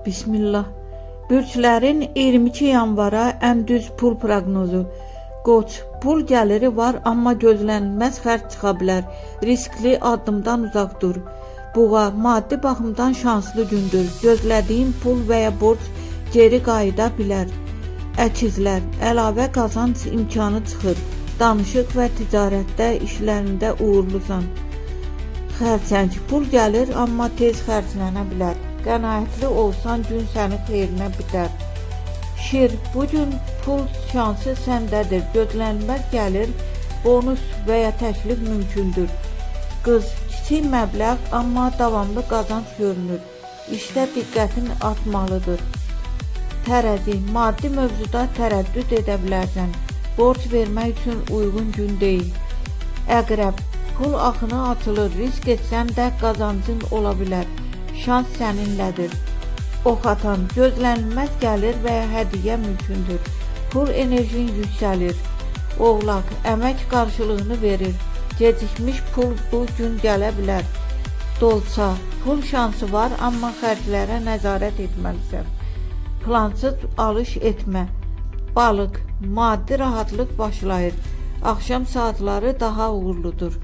Bismillah. Bürclərin 22 yanvara ən düz pul proqnozu. Qoç, pul gəliri var, amma gözlənilməz xərc çıxa bilər. Riskli addımdan uzaq dur. Buğa, maddi baxımdan şanslı gündür. Gözlədiyin pul və ya borc geri qayıda bilər. Əkizlər, əlavə qazanc imkanı çıxır. Danışıq və ticarətdə, işlərində uğurlusan. Xərçəng, pul gəlir, amma tez xərclənə bilər. Qənaətli olsan, gün sənin xeyrinə bitər. Şir, bugün pul şansı səndədir. Gözlənilməz gəlir, bonus və ya təklif mümkündür. Qız, kiçik məbləğ, amma davamlı qazanc görünür. İşdə diqqətin artmalıdır. Tərəzi, maddi mövzuda tərəddüd edə bilərsən. Borc vermək üçün uyğun gün deyil. Əqrəb, pul axını açılır, risk etsən də qazancın ola bilər. Şans səninlədir. Ox atan, gözlənilməz gəlir və ya hədiyyə mümkündür. Pul enerjin yüksəlir. Oğlaq, əmək qarşılığını verir. Gecikmiş pul bu gün gələ bilər. Dolça, pul şansı var, amma xərclərə nəzarət etməlisən. Plansız alış etmə. Balıq, maddi rahatlıq başlayır. Axşam saatları daha uğurludur.